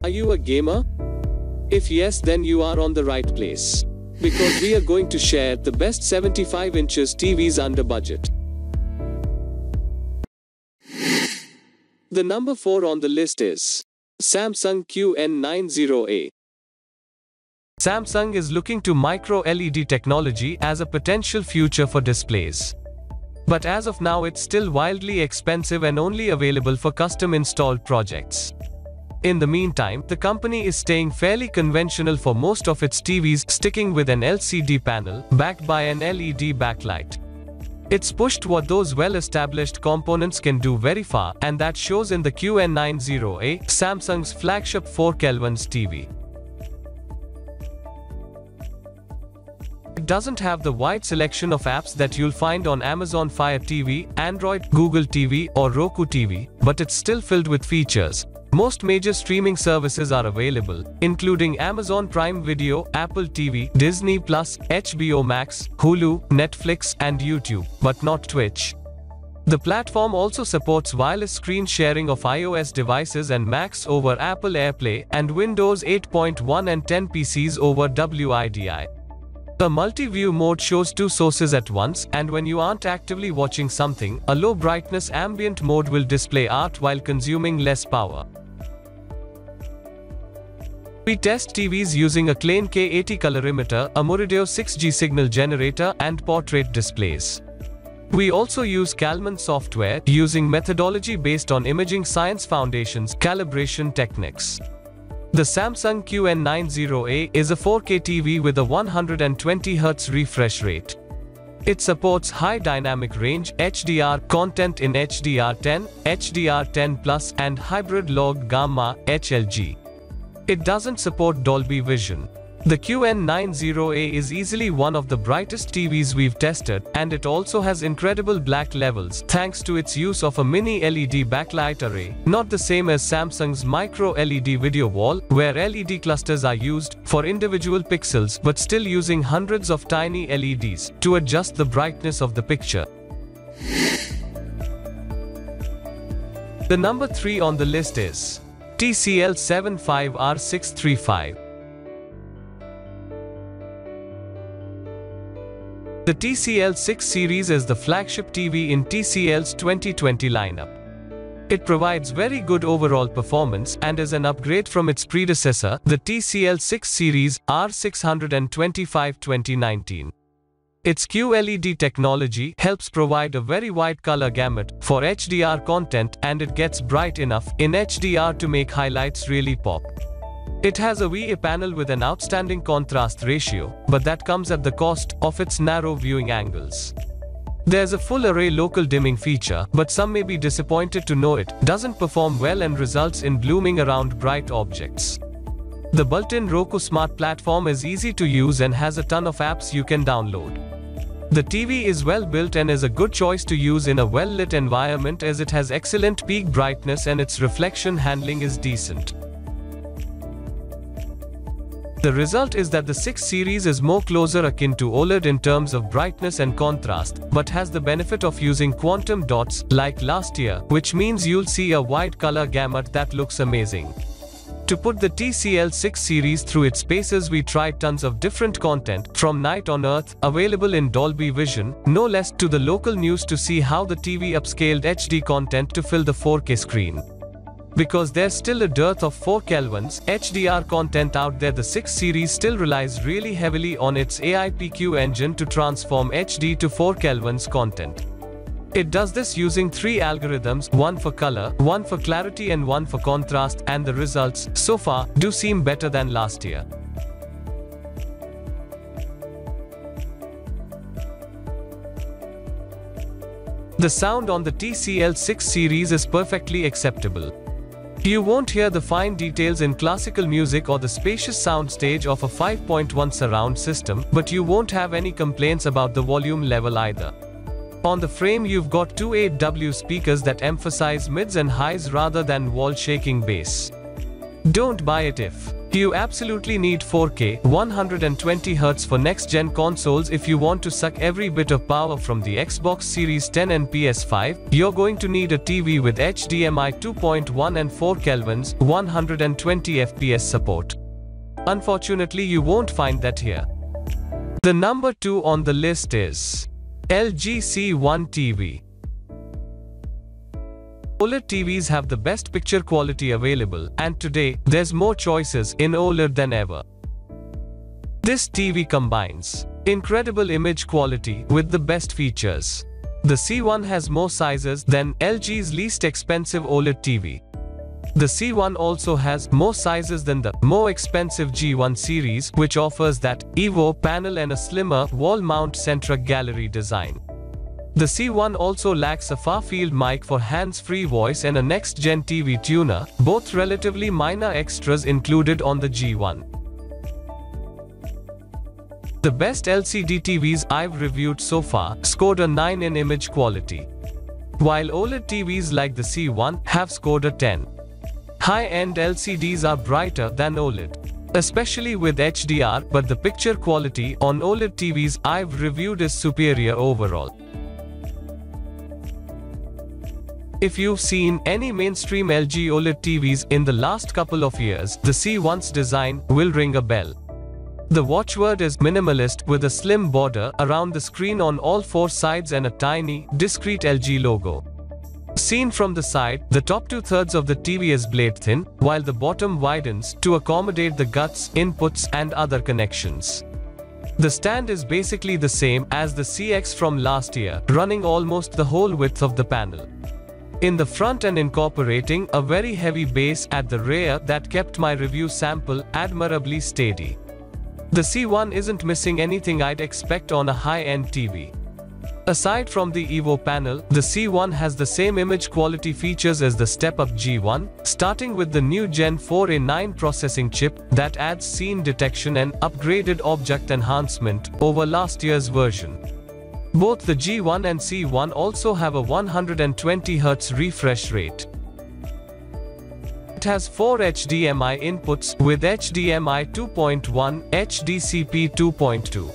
Are you a gamer? If yes, then you are on the right place. Because we are going to share the best 75 inches TVs under budget. The number 4 on the list is Samsung QN90A. Samsung is looking to micro LED technology as a potential future for displays. But as of now, it's still wildly expensive and only available for custom installed projects. In the meantime, the company is staying fairly conventional for most of its TVs, sticking with an LCD panel, backed by an LED backlight. It's pushed what those well-established components can do very far, and that shows in the QN90A, Samsung's flagship 4 Kelvins TV. It doesn't have the wide selection of apps that you'll find on Amazon Fire TV, Android, Google TV, or Roku TV, but it's still filled with features. Most major streaming services are available, including Amazon Prime Video, Apple TV, Disney+, HBO Max, Hulu, Netflix, and YouTube, but not Twitch. The platform also supports wireless screen sharing of iOS devices and Macs over Apple AirPlay, and Windows 8.1 and 10 PCs over WIDI. A multi-view mode shows two sources at once, and when you aren't actively watching something, a low brightness ambient mode will display art while consuming less power. We test TVs using a Klein K80 colorimeter, a Murideo 6G signal generator, and portrait displays. We also use Calman software, using methodology based on Imaging Science Foundation's calibration techniques. The Samsung QN90A is a 4K TV with a 120Hz refresh rate. It supports high dynamic range HDR content in HDR10, HDR10+, and hybrid log gamma HLG. It doesn't support Dolby Vision. The QN90A is easily one of the brightest TVs we've tested, and it also has incredible black levels thanks to its use of a mini LED backlight array, not the same as Samsung's micro LED video wall, where LED clusters are used for individual pixels but still using hundreds of tiny LEDs to adjust the brightness of the picture. The number 3 on the list is TCL 75R635. The TCL 6 series is the flagship TV in TCL's 2020 lineup. It provides very good overall performance and is an upgrade from its predecessor, the TCL 6 series R625 2019. Its QLED technology helps provide a very wide color gamut for HDR content, and it gets bright enough in HDR to make highlights really pop. It has a VA panel with an outstanding contrast ratio, but that comes at the cost of its narrow viewing angles. There's a full array local dimming feature, but some may be disappointed to know it doesn't perform well and results in blooming around bright objects. The built-in Roku Smart platform is easy to use and has a ton of apps you can download. The TV is well built and is a good choice to use in a well-lit environment, as it has excellent peak brightness and its reflection handling is decent. The result is that the 6 series is more closer akin to OLED in terms of brightness and contrast, but has the benefit of using quantum dots like last year, which means you'll see a wide color gamut that looks amazing. To put the TCL 6 series through its paces, we tried tons of different content, from Night on Earth, available in Dolby Vision, no less, to the local news to see how the TV upscaled HD content to fill the 4K screen. Because there's still a dearth of 4 Kelvins HDR content out there, the 6 series still relies really heavily on its AIPQ engine to transform HD to 4 Kelvins content. It does this using 3 algorithms, one for color, one for clarity, and one for contrast, and the results, so far, do seem better than last year. The sound on the TCL 6 series is perfectly acceptable. You won't hear the fine details in classical music or the spacious soundstage of a 5.1 surround system, but you won't have any complaints about the volume level either. On the frame, you've got two 8W speakers that emphasize mids and highs rather than wall-shaking bass. Don't buy it if You absolutely need 4K 120Hz for next-gen consoles. If you want to suck every bit of power from the Xbox Series 10 and PS5, you're going to need a TV with HDMI 2.1 and 4 Kelvins, 120 FPS support. Unfortunately, you won't find that here. The number 2 on the list is LG C1 TV. OLED TVs have the best picture quality available, and today, there's more choices in OLED than ever. This TV combines incredible image quality with the best features. The C1 has more sizes than LG's least expensive OLED TV. The C1 also has more sizes than the more expensive G1 series, which offers that EVO panel and a slimmer wall-mount centric gallery design. The C1 also lacks a far-field mic for hands-free voice and a next-gen TV tuner, both relatively minor extras included on the G1. The best LCD TVs I've reviewed so far scored a 9 in image quality, while OLED TVs like the C1 have scored a 10. High-end LCDs are brighter than OLED, especially with HDR, but the picture quality on OLED TVs I've reviewed is superior overall. If you've seen any mainstream LG OLED TVs in the last couple of years, the C1's design will ring a bell. The watchword is minimalist, with a slim border around the screen on all 4 sides and a tiny, discreet LG logo. Seen from the side, the top 2/3 of the TV is blade thin, while the bottom widens to accommodate the guts, inputs, and other connections. The stand is basically the same as the CX from last year, running almost the whole width of the panel in the front and incorporating a very heavy base at the rear that kept my review sample admirably steady. The C1 isn't missing anything I'd expect on a high-end TV. Aside from the EVO panel, the C1 has the same image quality features as the step-up G1, starting with the new Gen 4A9 processing chip that adds scene detection and upgraded object enhancement over last year's version. Both the G1 and C1 also have a 120Hz refresh rate. It has 4 HDMI inputs with HDMI 2.1, HDCP 2.2.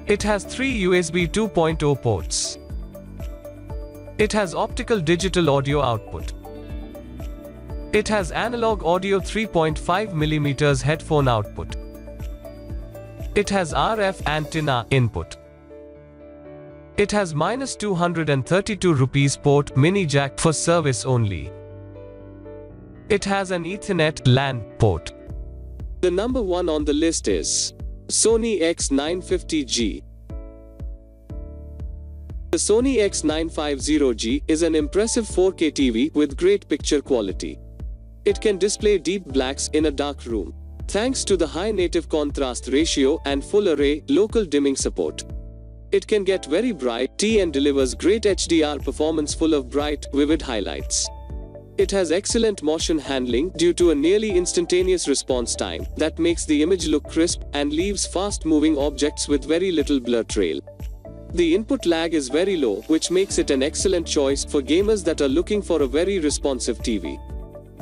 It has 3 USB 2.0 ports. It has optical digital audio output. It has analog audio 3.5mm headphone output. It has RF antenna input. It has -232 port mini jack for service only. It has an Ethernet LAN port. The number 1 on the list is Sony X950G. The Sony X950G is an impressive 4K TV with great picture quality. It can display deep blacks in a dark room, thanks to the high native contrast ratio and full array local dimming support. It can get very bright and delivers great HDR performance full of bright, vivid highlights. It has excellent motion handling due to a nearly instantaneous response time that makes the image look crisp and leaves fast-moving objects with very little blur trail. The input lag is very low, which makes it an excellent choice for gamers that are looking for a very responsive TV.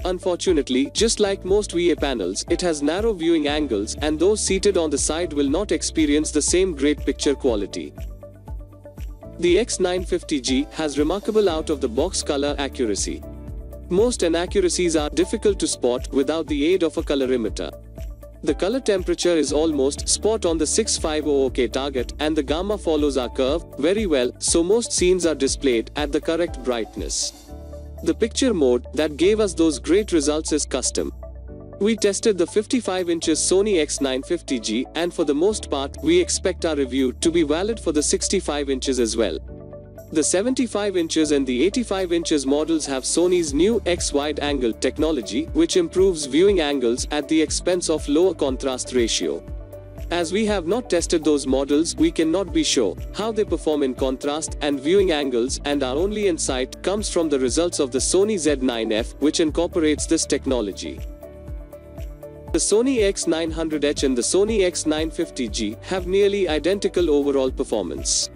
Unfortunately, just like most VA panels, it has narrow viewing angles, and those seated on the side will not experience the same great picture quality. The X950G has remarkable out-of-the-box color accuracy. Most inaccuracies are difficult to spot without the aid of a colorimeter. The color temperature is almost spot on the 650OK target, and the gamma follows our curve very well, so most scenes are displayed at the correct brightness. The picture mode that gave us those great results is custom. We tested the 55 inches Sony X950G, and for the most part, we expect our review to be valid for the 65 inches as well. The 75 inches and the 85 inches models have Sony's new X wide-angle technology, which improves viewing angles at the expense of lower contrast ratio. As we have not tested those models, we cannot be sure how they perform in contrast and viewing angles, and our only insight comes from the results of the Sony Z9F, which incorporates this technology. The Sony X900H and the Sony X950G have nearly identical overall performance.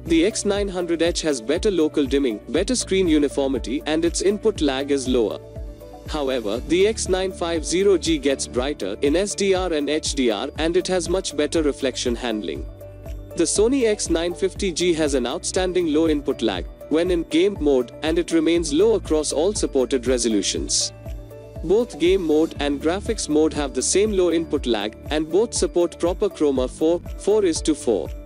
The X900H has better local dimming, better screen uniformity, and its input lag is lower. However, the X950G gets brighter in SDR and HDR, and it has much better reflection handling. The Sony X950G has an outstanding low input lag when in game mode, and it remains low across all supported resolutions. Both game mode and graphics mode have the same low input lag, and both support proper chroma 4:4:4.